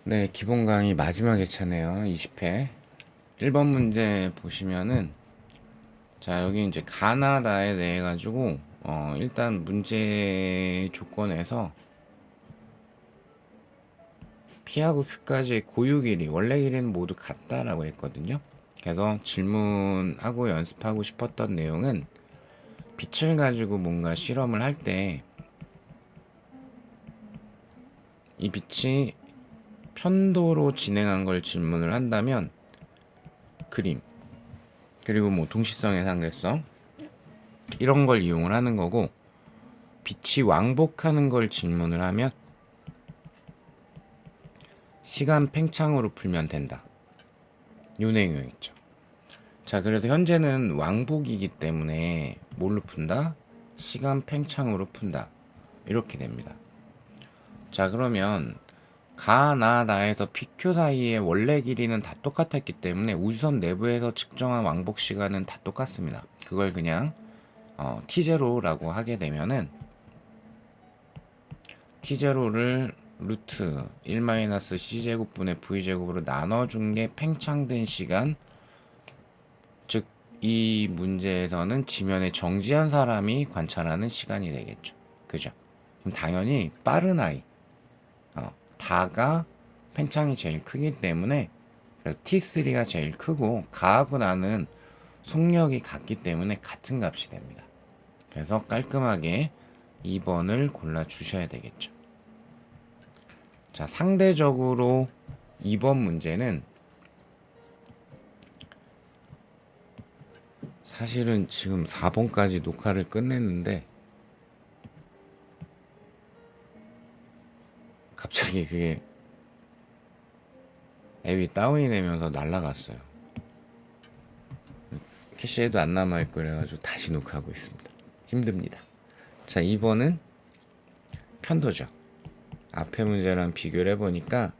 네, 기본 강의 마지막 회차네요. 20회. 1번 문제 보시면은, 자, 여기 이제 가나다에 대해 가지고, 일단 문제 조건에서 P하고 Q까지의 고유 길이, 원래 길이는 모두 같다라고 했거든요. 그래서 질문하고 연습하고 싶었던 내용은 빛을 가지고 뭔가 실험을 할 때 이 빛이 편도로 진행한 걸 질문을 한다면 그림, 그리고 뭐 동시성의 상대성 이런 걸 이용을 하는 거고, 빛이 왕복하는 걸 질문을 하면 시간 팽창으로 풀면 된다. 요 내용 있죠. 자, 그래서 현재는 왕복이기 때문에 뭘로 푼다? 시간 팽창으로 푼다. 이렇게 됩니다. 자, 그러면 가나다에서 PQ 사이의 원래 길이는 다 똑같았기 때문에 우주선 내부에서 측정한 왕복 시간은 다 똑같습니다. 그걸 그냥 T0라고 하게 되면은 T0를 루트 1-C제곱분의 V제곱으로 나눠준 게 팽창된 시간, 즉 이 문제에서는 지면에 정지한 사람이 관찰하는 시간이 되겠죠. 그죠? 그럼 당연히 빠른 아이, 다가 팽창이 제일 크기 때문에 T3가 제일 크고 가하고 나는 속력이 같기 때문에 같은 값이 됩니다. 그래서 깔끔하게 2번을 골라 주셔야 되겠죠. 자, 상대적으로 2번 문제는 사실은 지금 4번까지 녹화를 끝냈는데 갑자기 그게 앱이 다운이 되면서 날라갔어요. 캐시에도 안 남아있고 그래가지고 다시 녹화하고 있습니다. 힘듭니다. 자, 2번은 편도죠. 앞에 문제랑 비교를 해보니까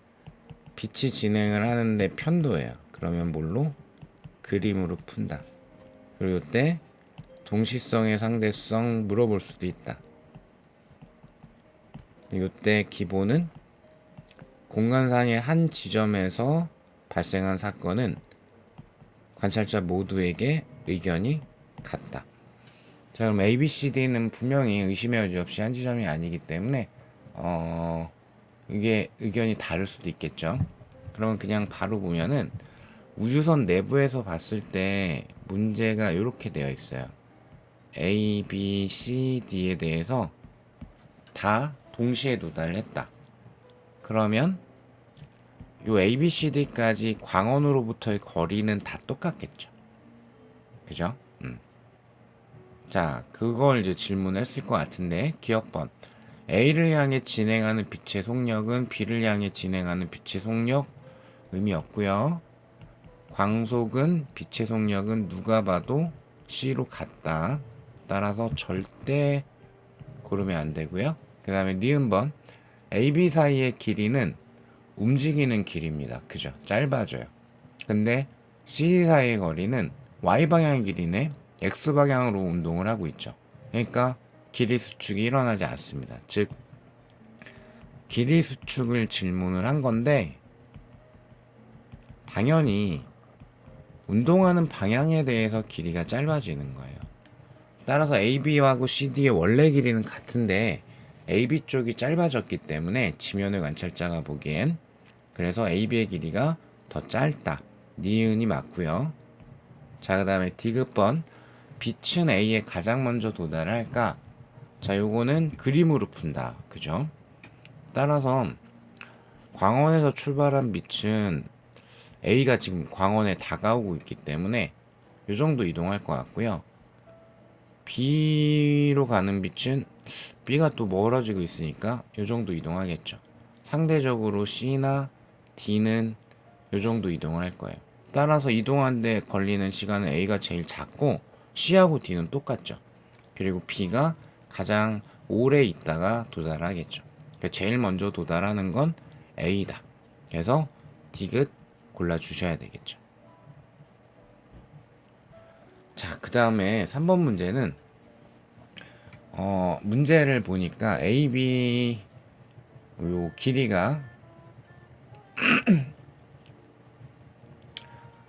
빛이 진행을 하는데 편도예요. 그러면 뭘로? 그림으로 푼다. 그리고 이때 동시성의 상대성 물어볼 수도 있다. 이때 기본은 공간상의 한 지점에서 발생한 사건은 관찰자 모두에게 의견이 같다. 자, 그럼 A, B, C, D는 분명히 의심의 여지 없이 한 지점이 아니기 때문에 이게 의견이 다를 수도 있겠죠. 그러면 그냥 바로 보면은 우주선 내부에서 봤을 때 문제가 이렇게 되어 있어요. A, B, C, D에 대해서 다 동시에 도달을 했다. 그러면 요 A, B, C, D까지 광원으로부터의 거리는 다 똑같겠죠. 그죠? 자, 그걸 이제 질문했을 것 같은데, 기억번. A를 향해 진행하는 빛의 속력은 B를 향해 진행하는 빛의 속력 의미 없고요. 광속은 빛의 속력은 누가 봐도 C로 같다. 따라서 절대 고르면 안 되고요. 그 다음에 니은번. A, B 사이의 길이는 움직이는 길입니다. 그죠? 짧아져요. 근데 C 사이의 거리는 Y방향 길이네. X방향으로 운동을 하고 있죠. 그러니까 길이 수축이 일어나지 않습니다. 즉 길이 수축을 질문을 한 건데 당연히 운동하는 방향에 대해서 길이가 짧아지는 거예요. 따라서 AB하고 CD의 원래 길이는 같은데 AB 쪽이 짧아졌기 때문에 지면의 관찰자가 보기엔 그래서 AB의 길이가 더 짧다. 니은이 맞고요. 자, 그 다음에 D급번. 빛은 A에 가장 먼저 도달할까? 자, 요거는 그림으로 푼다. 그죠? 따라서 광원에서 출발한 빛은 A가 지금 광원에 다가오고 있기 때문에 요 정도 이동할 것 같고요. B로 가는 빛은 B가 또 멀어지고 있으니까 요 정도 이동하겠죠. 상대적으로 C나 D는 요 정도 이동을 할 거예요. 따라서 이동하는데 걸리는 시간은 A가 제일 작고 C하고 D는 똑같죠. 그리고 B가 가장 오래 있다가 도달하겠죠. 그러니까 제일 먼저 도달하는 건 A다. 그래서 D긋 골라주셔야 되겠죠. 자, 그 다음에 3번 문제는 문제를 보니까 AB 요 길이가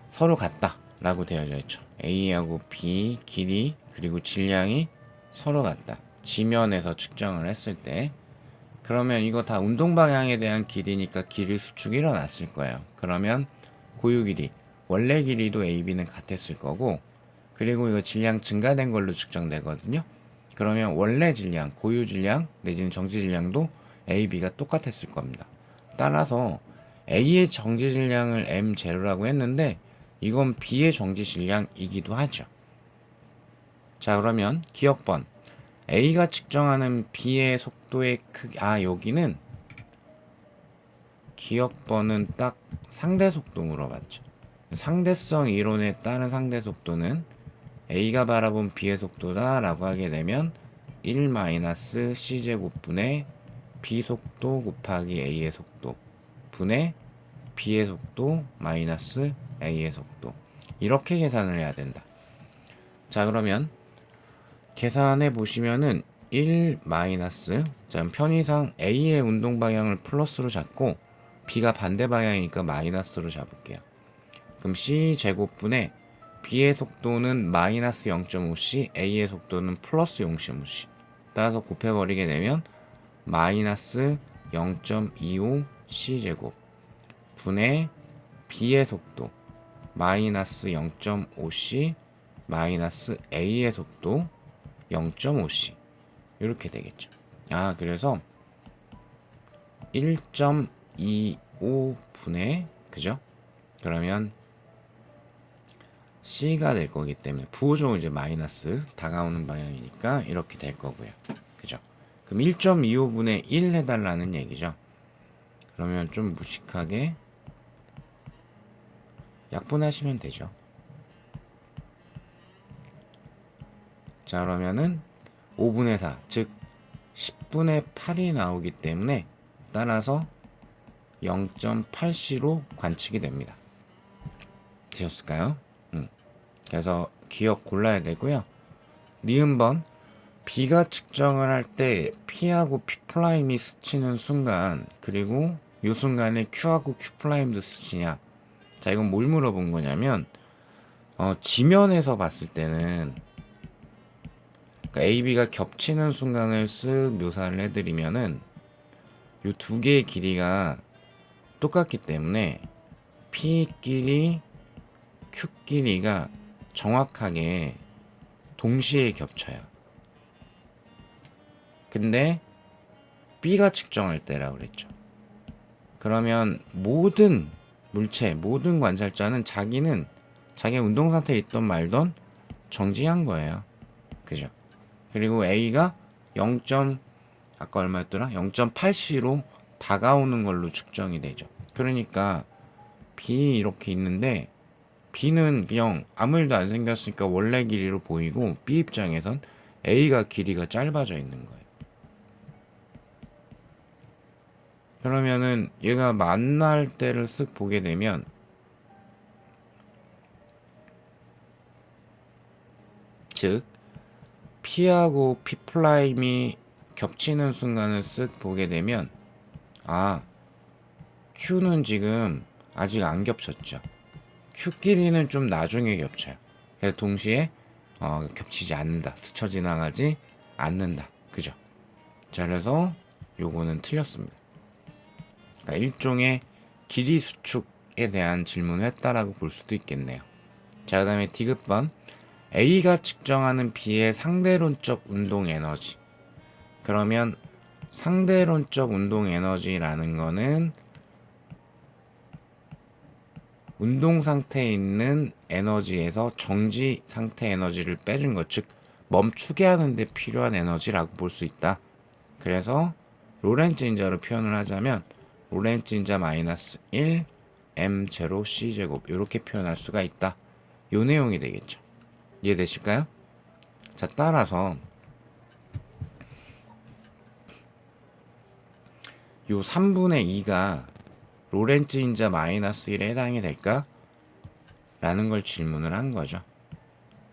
서로 같다 라고 되어져 있죠. A하고 B 길이 그리고 질량이 서로 같다. 지면에서 측정을 했을 때. 그러면 이거 다 운동 방향에 대한 길이니까 길이 수축이 일어났을 거예요. 그러면 고유 길이, 원래 길이도 AB는 같았을 거고, 그리고 이거 질량 증가된 걸로 측정되거든요. 그러면 원래 질량, 고유 질량 내지는 정지 질량도 AB가 똑같았을 겁니다. 따라서 A의 정지 질량을 M0라고 했는데 이건 B의 정지 질량이기도 하죠. 자, 그러면 기억번. A가 측정하는 B의 속도의 크기, 여기는 기억번은 딱 상대 속도 물어봤죠. 상대성 이론에 따른 상대 속도는 A가 바라본 B의 속도다 라고 하게 되면 1-C제곱분의 B 속도 곱하기 A의 속도 분의 B의 속도 마이너스 A의 속도, 이렇게 계산을 해야 된다. 자, 그러면 계산해 보시면은 1 마이너스, 자, 편의상 A의 운동 방향을 플러스로 잡고 B가 반대 방향이니까 마이너스로 잡을게요. 그럼 C 제곱분의 B의 속도는 마이너스 0.5C, A의 속도는 플러스 0.5C. 따라서 곱해버리게 되면 마이너스 0.25C 제곱 분의 B의 속도 마이너스 0.5C 마이너스 A의 속도 0.5C, 이렇게 되겠죠. 그래서 1.25분의, 그죠? 그러면 C가 될 거기 때문에 부호적으로 이제 마이너스 다가오는 방향이니까 이렇게 될 거고요. 그죠? 그럼 1.25분의 1 해달라는 얘기죠. 그러면 좀 무식하게 약분하시면 되죠. 자, 그러면은 5분의 4, 즉 10분의 8이 나오기 때문에 따라서 0.8C로 관측이 됩니다. 되셨을까요? 그래서 기억 골라야 되고요. 니은번, B가 측정을 할 때 P하고 P'이 스치는 순간, 그리고 이 순간에 Q하고 Q'도 스치냐. 자, 이건 뭘 물어본 거냐면 지면에서 봤을 때는, 그러니까 AB가 겹치는 순간을 쓱 묘사를 해드리면은 이 두 개의 길이가 똑같기 때문에 P끼리 Q끼리가 정확하게 동시에 겹쳐요. 근데 B가 측정할 때라고 그랬죠. 그러면 모든 물체, 모든 관찰자는 자기는 자기 운동 상태에 있던 말던 정지한 거예요. 그죠? 그리고 A가 0. 아까 얼마였더라? 0.8C로 다가오는 걸로 측정이 되죠. 그러니까 B 이렇게 있는데 B는 그냥 아무 일도 안 생겼으니까 원래 길이로 보이고, B 입장에선 A가 길이가 짧아져 있는 거예요. 그러면은 얘가 만날 때를 쓱 보게 되면 즉 P하고 P'이 겹치는 순간을 쓱 보게 되면 Q는 지금 아직 안 겹쳤죠. Q끼리는 좀 나중에 겹쳐요. 그래서 동시에 겹치지 않는다. 스쳐 지나가지 않는다. 그죠? 자, 그래서 요거는 틀렸습니다. 그러니까 일종의 길이 수축에 대한 질문을 했다라고 볼 수도 있겠네요. 자, 그 다음에 D급번, A가 측정하는 B의 상대론적 운동 에너지. 그러면 상대론적 운동 에너지라는 거는 운동 상태에 있는 에너지에서 정지 상태 에너지를 빼준 것, 즉 멈추게 하는데 필요한 에너지라고 볼 수 있다. 그래서 로렌츠 인자로 표현을 하자면 로렌츠 인자 마이너스 1 M0 C제곱, 이렇게 표현할 수가 있다. 요 내용이 되겠죠. 이해되실까요? 자, 따라서 요 3분의 2가 로렌츠 인자 마이너스 1에 해당이 될까? 라는 걸 질문을 한 거죠.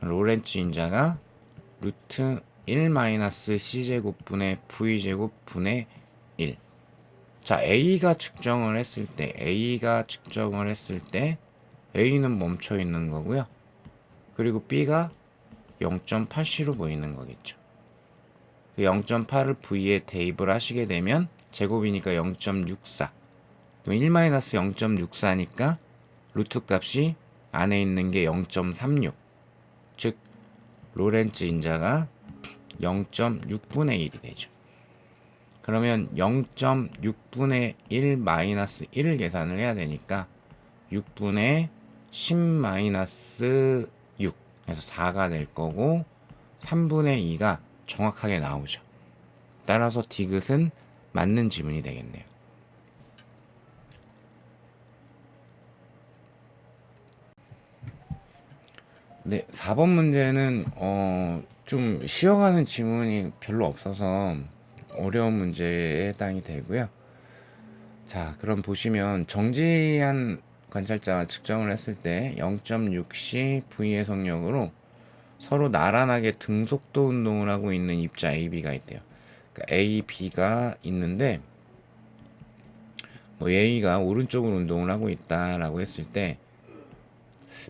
로렌츠 인자가 루트 1 마이너스 c제곱분의 v제곱분의 1. 자, A가 측정을 했을 때 A는 멈춰 있는 거고요. 그리고 B가 0.8C로 보이는 거겠죠. 그 0.8을 V에 대입을 하시게 되면 제곱이니까 0.64. 그럼 1-0.64니까 루트 값이 안에 있는 게 0.36. 즉 로렌츠 인자가 0.6분의 1이 되죠. 그러면 0.6분의 1 마이너스 1을 계산을 해야 되니까 6분의 10 마이너스 6 해서 4가 될 거고 3분의 2가 정확하게 나오죠. 따라서 디귿은 맞는 지문이 되겠네요. 네, 4번 문제는 좀 쉬어가는 지문이 별로 없어서 어려운 문제에 해당이 되고요. 자, 그럼 보시면 정지한 관찰자가 측정을 했을 때 0.6C V의 속력으로 서로 나란하게 등속도 운동을 하고 있는 입자 A, B가 있대요. 그러니까 A, B가 있는데 뭐 A가 오른쪽으로 운동을 하고 있다라고 했을 때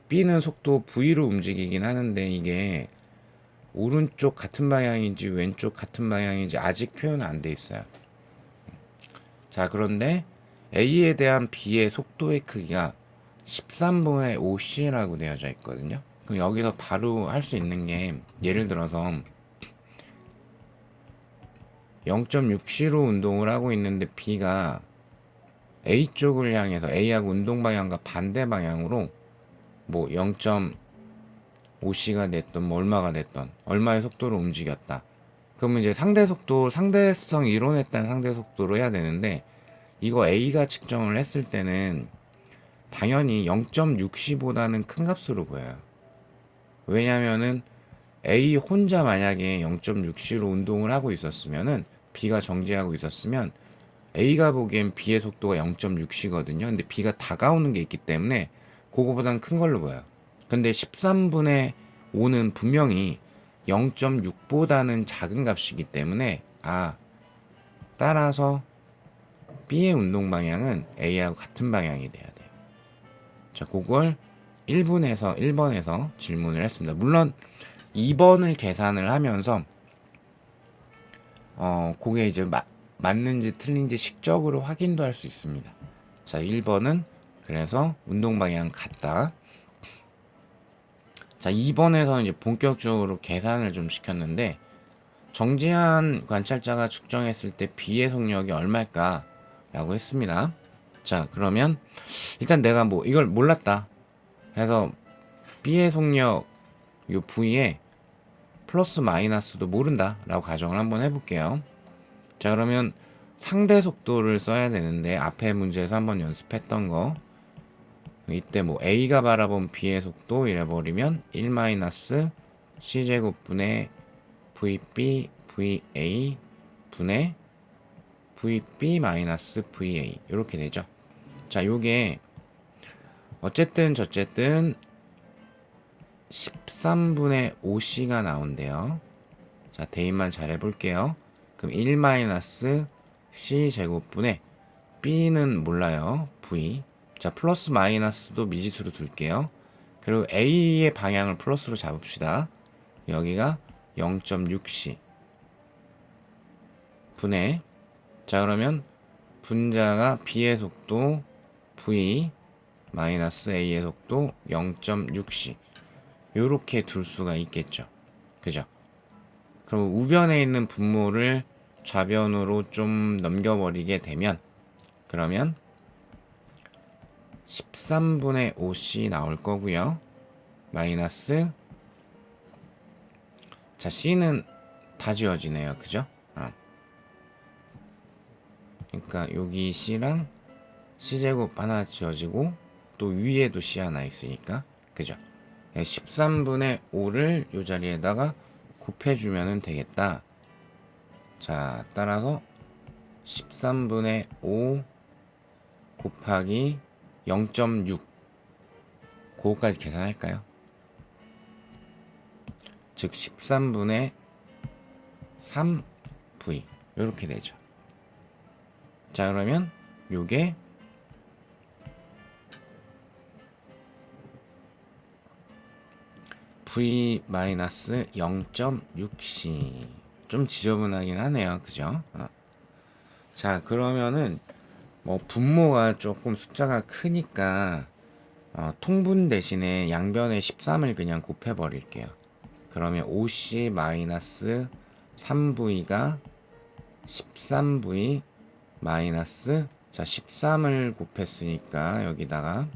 B는 속도 V로 움직이긴 하는데 이게 오른쪽 같은 방향인지 왼쪽 같은 방향인지 아직 표현 안 돼 있어요. 자, 그런데 A에 대한 B의 속도의 크기가 13분의 5C라고 되어져 있거든요. 그럼 여기서 바로 할 수 있는 게 예를 들어서 0.6C로 운동을 하고 있는데 B가 A 쪽을 향해서 A하고 운동 방향과 반대 방향으로 뭐 0.5C가 됐던 뭐 얼마가 됐던 얼마의 속도로 움직였다. 그러면 이제 상대성 이론에 따른 상대 속도로 해야 되는데 이거 A가 측정을 했을 때는 당연히 0.6C보다는 큰 값으로 보여요. 왜냐면은 A 혼자 만약에 0.6C로 운동을 하고 있었으면은 B가 정지하고 있었으면 A가 보기엔 B의 속도가 0.6C거든요. 근데 B가 다가오는 게 있기 때문에 그거보다는 큰 걸로 보여요. 근데 13분의 5는 분명히 0.6보다는 작은 값이기 때문에 따라서 B의 운동 방향은 A하고 같은 방향이 돼야 돼요. 자, 그걸 1번에서 질문을 했습니다. 물론 2번을 계산을 하면서 그게 이제 맞는지 틀린지 식적으로 확인도 할 수 있습니다. 자, 1번은 그래서 운동 방향 같다. 자, 2번에서는 이제 본격적으로 계산을 좀 시켰는데 정지한 관찰자가 측정했을 때 B의 속력이 얼마일까? 라고 했습니다. 자, 그러면 일단 내가 뭐 이걸 몰랐다 해서 B의 속력 요 V에 플러스 마이너스도 모른다 라고 가정을 한번 해볼게요. 자, 그러면 상대 속도를 써야 되는데 앞에 문제에서 한번 연습했던 거 이때 뭐 A가 바라본 B의 속도 이래버리면 1 마이너스 C제곱분의 VB VA 분의 VB 마이너스 VA 이렇게 되죠. 자, 요게 어쨌든 저쨌든 13분의 5C가 나온대요. 자, 대입만 잘 해볼게요. 그럼 1 마이너스 C 제곱분의 B는 몰라요. V. 자, 플러스 마이너스도 미지수로 둘게요. 그리고 A의 방향을 플러스로 잡읍시다. 여기가 0.6C 분의 자, 그러면 분자가 B의 속도 V 마이너스 A의 속도 0.6C 요렇게 둘 수가 있겠죠. 그죠? 그럼 우변에 있는 분모를 좌변으로 좀 넘겨버리게 되면 그러면 13분의 5C 나올 거고요. 마이너스 자, C는 다 지워지네요. 그죠? 그러니까 여기 C랑 C제곱 하나 지워지고 또 위에도 C 하나 있으니까 그죠? 13분의 5를 이 자리에다가 곱해주면 되겠다. 자, 따라서 13분의 5 곱하기 0.6 그거까지 계산할까요? 즉 13분의 3v 이렇게 되죠. 자, 그러면 요게 v-0.6c 좀 지저분하긴 하네요. 그죠? 자, 그러면은 뭐 분모가 조금 숫자가 크니까 통분 대신에 양변에 13을 그냥 곱해 버릴게요. 그러면 5c-3v가 13v 마이너스, 자 13을 곱했으니까 여기다가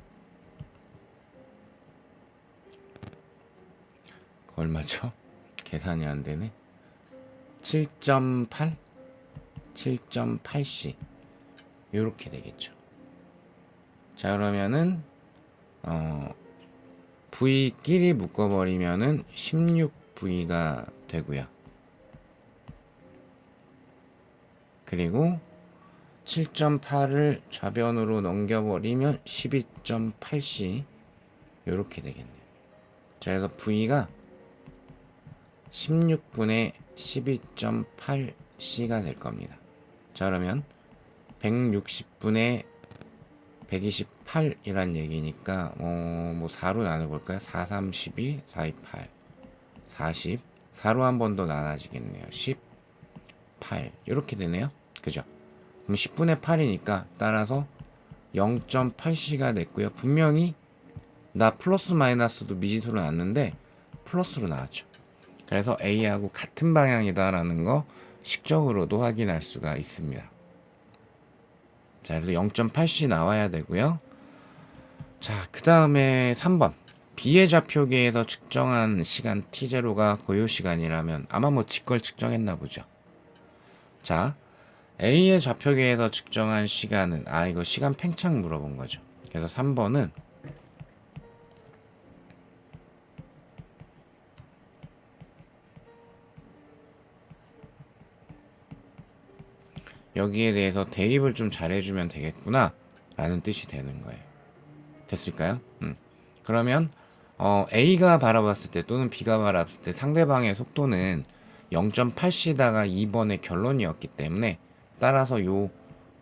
얼마죠? 계산이 안 되네. 7.8? 7.8c 요렇게 되겠죠. 자, 그러면은 v끼리 묶어버리면은 16v가 되고요. 그리고 7.8을 좌변으로 넘겨버리면 12.8c 요렇게 되겠네요. 자, 그래서 v가 16분의 12.8c가 될 겁니다. 자, 그러면 160분의 128이란 얘기니까 뭐 4로 나눠볼까요? 4, 3, 12, 4, 2, 8 40 4로 한 번 더 나눠지겠네요. 18 이렇게 되네요. 그죠? 그럼 10분의 8이니까 따라서 0.8c가 됐고요. 분명히 나 플러스 마이너스도 미지수로 나왔는데 플러스로 나왔죠. 그래서 A하고 같은 방향이다라는 거 식적으로도 확인할 수가 있습니다. 자, 그래서 0.8c 나와야 되고요. 자, 그 다음에 3번. B의 좌표계에서 측정한 시간 T0가 고요 시간이라면 아마 뭐 직걸 측정했나 보죠. 자, A의 좌표계에서 측정한 시간은, 이거 시간 팽창 물어본 거죠. 그래서 3번은 여기에 대해서 대입을 좀 잘해주면 되겠구나 라는 뜻이 되는 거예요. 됐을까요? 그러면 A가 바라봤을 때 또는 B가 바라봤을 때 상대방의 속도는 0.8c다가 2번의 결론이었기 때문에 따라서 요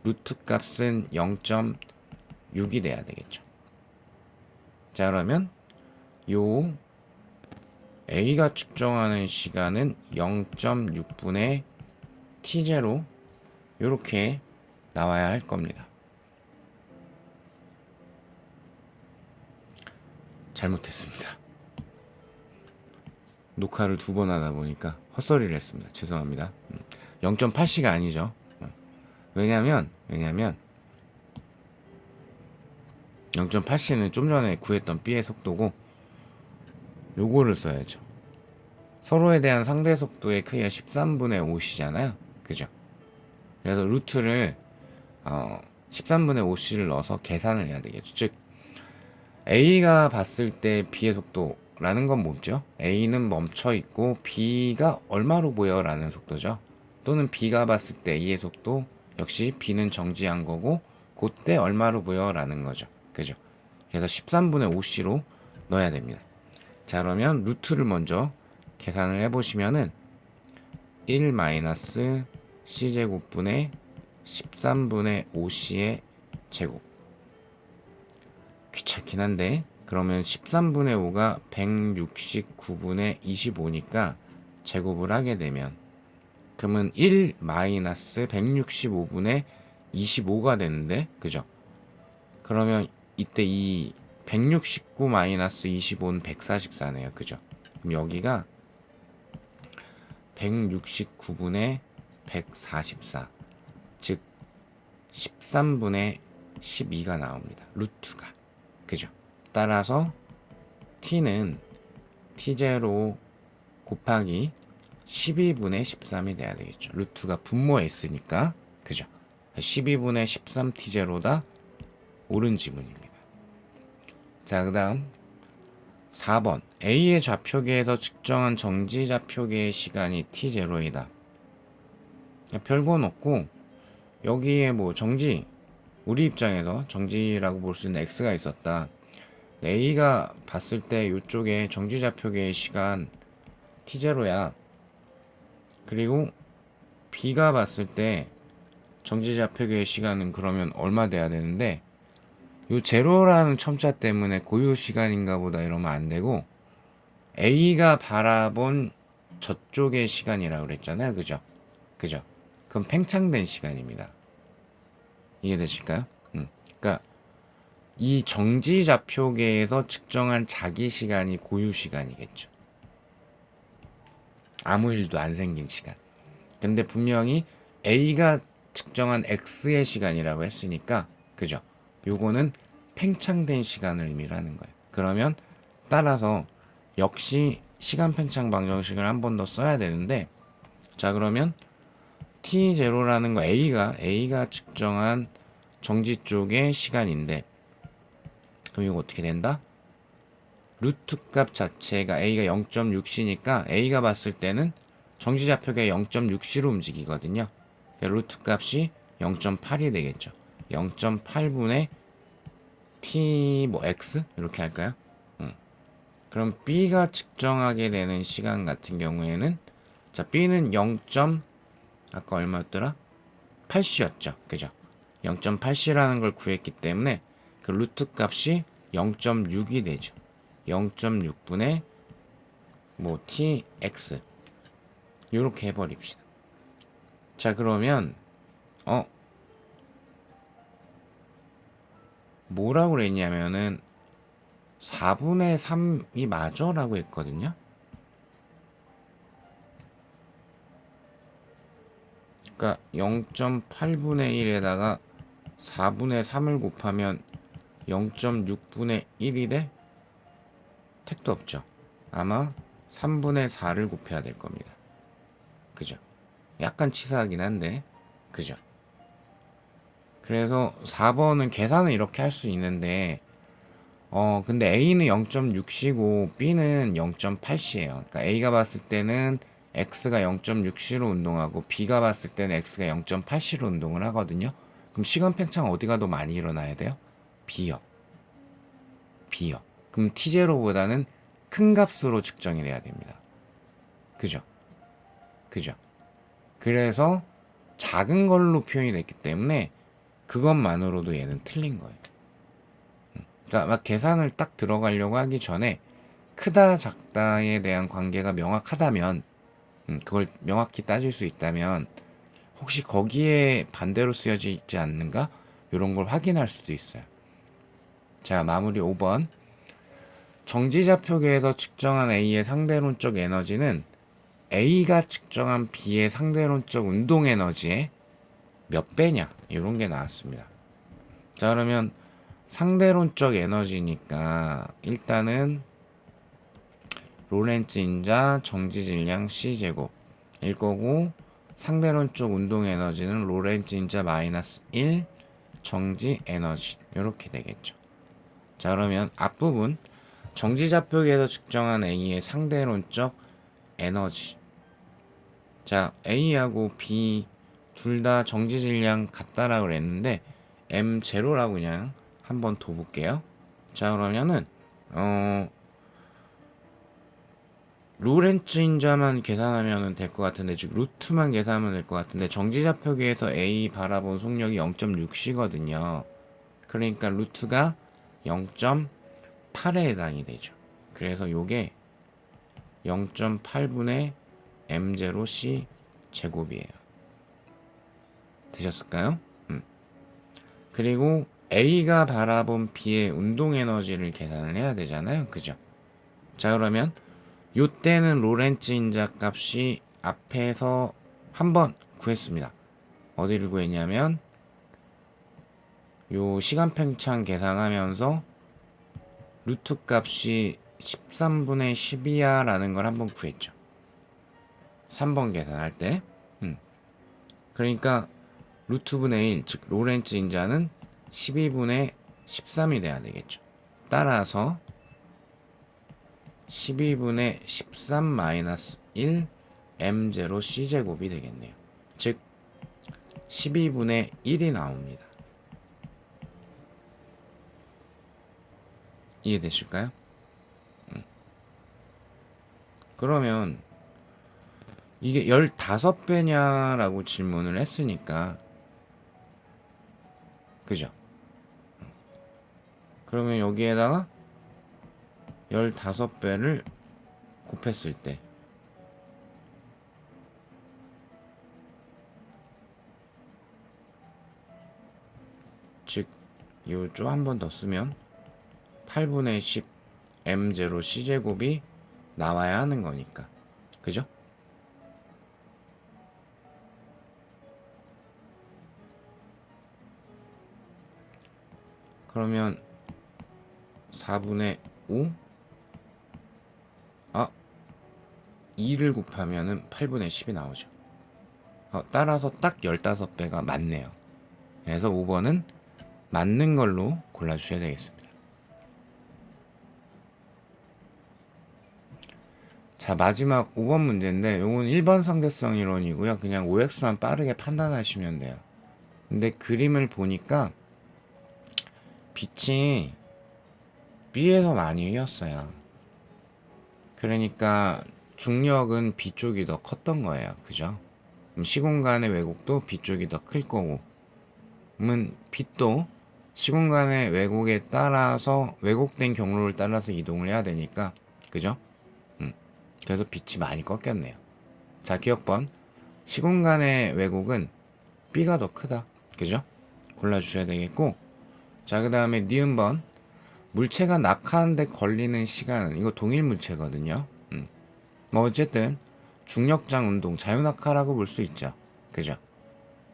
루트 값은 0.6이 돼야 되겠죠. 자, 그러면 요 A가 측정하는 시간은 0.6분의 T0 요렇게 나와야 할 겁니다. 잘못했습니다. 녹화를 2번 하다 보니까 헛소리를 했습니다. 죄송합니다. 0.8c가 아니죠. 왜냐면 0.8c는 좀 전에 구했던 B의 속도고 요거를 써야죠. 서로에 대한 상대 속도의 크기가 13분의 5c잖아요. 그죠? 그래서 루트를 13분의 5c를 넣어서 계산을 해야 되겠죠. 즉 A가 봤을 때 B의 속도라는 건 뭐죠? A는 멈춰 있고 B가 얼마로 보여? 라는 속도죠. 또는 B가 봤을 때 A의 속도 역시 B는 정지한 거고 그때 얼마로 보여? 라는 거죠. 그죠? 그래서 13분의 5c로 넣어야 됩니다. 자, 그러면 루트를 먼저 계산을 해보시면은 1 마이너스 c제곱분의 13분의 5c의 제곱. 귀찮긴 한데 그러면 13분의 5가 169분의 25니까 제곱을 하게 되면 그러면 1 마이너스 165분의 25가 되는데 그죠? 그러면 이때 이 169 마이너스 25는 144네요. 그죠? 그럼 여기가 169분의 144 즉 13분의 12가 나옵니다. 루트가. 그죠? 따라서 t는 t0 곱하기 12분의 13이 돼야 되겠죠. 루트가 분모에 있으니까. 그죠? 12분의 13t0다. 옳은 지문입니다. 자, 그 다음 4번. A의 좌표계에서 측정한 정지 좌표계의 시간이 t0이다. 별건 없고 여기에 뭐 정지, 우리 입장에서 정지라고 볼 수 있는 x가 있었다. A가 봤을 때 이쪽에 정지 좌표계의 시간 T0야. 그리고 B가 봤을 때 정지좌표계의 시간은 그러면 얼마 돼야 되는데, 요 제로라는 첨자 때문에 고유 시간인가 보다 이러면 안 되고, A가 바라본 저쪽의 시간이라고 그랬잖아요. 그죠? 그죠? 그럼 팽창된 시간입니다. 이해되실까요? 그러니까 이 정지좌표계에서 측정한 자기 시간이 고유 시간이겠죠. 아무 일도 안 생긴 시간. 근데 분명히 A가 측정한 X의 시간이라고 했으니까, 그죠? 요거는 팽창된 시간을 의미를 하는 거예요. 그러면 따라서 역시 시간 팽창 방정식을 한 번 더 써야 되는데, 자, 그러면 T0라는 거 A가 측정한 정지 쪽의 시간인데, 그럼 이거 어떻게 된다? 루트 값 자체가 A가 0.6c니까 A가 봤을 때는 정지좌표가 0.6c로 움직이거든요. 그러니까 루트 값이 0.8이 되겠죠. 0.8분의 t 뭐 x 이렇게 할까요? 그럼 B가 측정하게 되는 시간 같은 경우에는, 자, B는 0. 아까 얼마였더라? 8c였죠. 그죠? 0.8c라는 걸 구했기 때문에 그 루트 값이 0.6이 되죠. 0.6분의 뭐 tx 요렇게 해버립시다. 자, 그러면 뭐라고 그랬냐면은 4분의 3이 맞아 라고 했거든요. 그러니까 0.8분의 1에다가 4분의 3을 곱하면 0.6분의 1이 돼? 택도 없죠. 아마 3분의 4를 곱해야 될 겁니다. 그죠? 약간 치사하긴 한데, 그죠? 그래서 4번은 계산을 이렇게 할 수 있는데, 근데 A는 0.6c고 B는 0.8c예요. 그러니까 A가 봤을 때는 X가 0.6c로 운동하고 B가 봤을 때는 X가 0.8c로 운동을 하거든요. 그럼 시간 팽창 어디가 더 많이 일어나야 돼요? B요. B요. 그럼 T0보다는 큰 값으로 측정을 해야 됩니다. 그죠? 그죠? 그래서 작은 걸로 표현이 됐기 때문에 그것만으로도 얘는 틀린 거예요. 그러니까 막 계산을 딱 들어가려고 하기 전에 크다 작다에 대한 관계가 명확하다면, 그걸 명확히 따질 수 있다면 혹시 거기에 반대로 쓰여져 있지 않는가? 이런 걸 확인할 수도 있어요. 자, 마무리 5번. 정지좌표계에서 측정한 A의 상대론적 에너지는 A가 측정한 B의 상대론적 운동 에너지의 몇 배냐? 이런 게 나왔습니다. 자, 그러면 상대론적 에너지니까 일단은 로렌츠 인자 정지 질량 C제곱 일 거고, 상대론적 운동 에너지는 로렌츠 인자 마이너스 1 정지 에너지 이렇게 되겠죠. 자, 그러면 앞부분 정지좌표계에서 측정한 A의 상대론적 에너지. 자, A하고 B 둘 다 정지 질량 같다라고 그랬는데 M0라고 그냥 한번 둬볼게요. 자, 그러면은 로렌츠 인자만 계산하면 될 것 같은데, 즉 루트만 계산하면 될 것 같은데, 정지좌표계에서 A 바라본 속력이 0.6c거든요. 그러니까 루트가 0.8에 해당이 되죠. 그래서 요게 0.8분의 M0C 제곱이에요. 되셨을까요? 그리고 A가 바라본 B의 운동 에너지를 계산을 해야 되잖아요. 그죠? 자, 그러면 요때는 로렌츠 인자 값이 앞에서 한번 구했습니다. 어디를 구했냐면 요 시간 팽창 계산하면서 루트 값이 13분의 12야 라는 걸 한번 구했죠. 3번 계산할 때. 그러니까 루트분의 1, 즉 로렌츠 인자는 12분의 13이 돼야 되겠죠. 따라서 12분의 13 마이너스 1 M0 C제곱이 되겠네요. 즉 12분의 1이 나옵니다. 이해되실까요? 그러면 이게 15배냐라고 질문을 했으니까, 그죠? 그러면 여기에다가 15배를 곱했을 때, 즉 이쪽 한 번 더 쓰면 8분의 10 m0 c제곱이 나와야 하는 거니까, 그죠? 그러면 4분의 5, 2를 곱하면은 8분의 10이 나오죠. 따라서 딱 15배가 맞네요. 그래서 5번은 맞는 걸로 골라주셔야 되겠습니다. 자, 마지막 5번 문제인데 요건 1번 상대성 이론이고요. 그냥 OX만 빠르게 판단하시면 돼요. 근데 그림을 보니까 빛이 B에서 많이 휘었어요. 그러니까 중력은 B 쪽이 더 컸던 거예요. 그죠? 그럼 시공간의 왜곡도 B 쪽이 더 클 거고, 그러면 빛도 시공간의 왜곡에 따라서 왜곡된 경로를 따라서 이동을 해야 되니까, 그죠? 그래서 빛이 많이 꺾였네요. 자, 기억번. 시공간의 왜곡은 B가 더 크다. 그죠? 골라주셔야 되겠고, 자, 그 다음에 니은번. 물체가 낙하하는데 걸리는 시간은, 이거 동일 물체거든요. 뭐 어쨌든 중력장 운동, 자유낙하라고 볼 수 있죠. 그죠?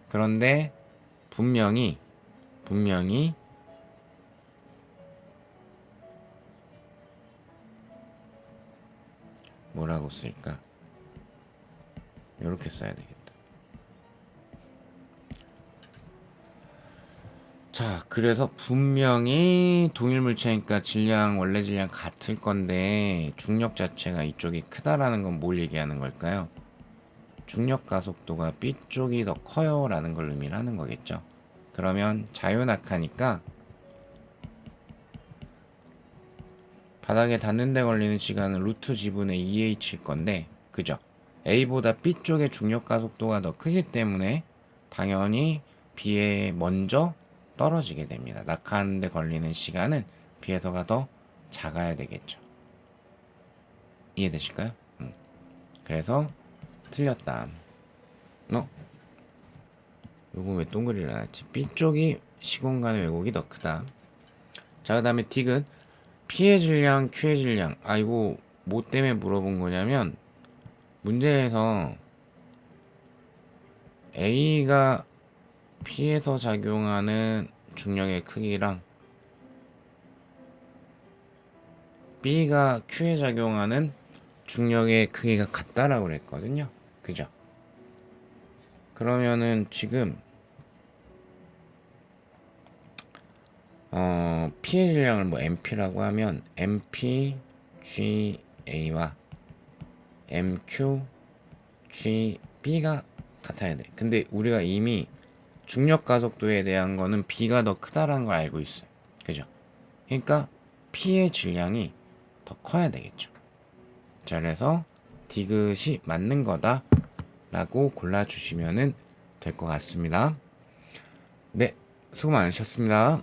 그런데 분명히 뭐라고 쓸까? 이렇게 써야 되겠다. 자, 그래서 분명히 동일 물체니까 질량, 원래 질량 같을 건데 중력 자체가 이쪽이 크다라는 건 뭘 얘기하는 걸까요? 중력 가속도가 B 쪽이 더 커요 라는 걸 의미를 하는 거겠죠. 그러면 자유낙하니까 바닥에 닿는 데 걸리는 시간은 루트 G분의 2H일 건데, 그죠? A보다 B 쪽의 중력 가속도가 더 크기 때문에 당연히 B에 먼저 떨어지게 됩니다. 낙하하는 데 걸리는 시간은 B에서가 더 작아야 되겠죠. 이해되실까요? 그래서 틀렸다. 요거 왜 동그리를 놨지? B 쪽이 시공간의 왜곡이 더 크다. 자, 그 다음에 디귿. P의 질량, Q의 질량. 이거 뭐 때문에 물어본 거냐면 문제에서 A가 P에서 작용하는 중력의 크기랑 B가 Q에 작용하는 중력의 크기가 같다라고 그랬거든요. 그죠? 그러면은 지금 P의 질량을 뭐 MP라고 하면 MP GA와 MQ GB가 같아야 돼. 근데 우리가 이미 중력 가속도에 대한 거는 B가 더 크다라는 걸 알고 있어요. 그죠? 그러니까 P의 질량이 더 커야 되겠죠. 자, 그래서 디귿이 맞는 거다 라고 골라주시면 될 것 같습니다. 네, 수고 많으셨습니다.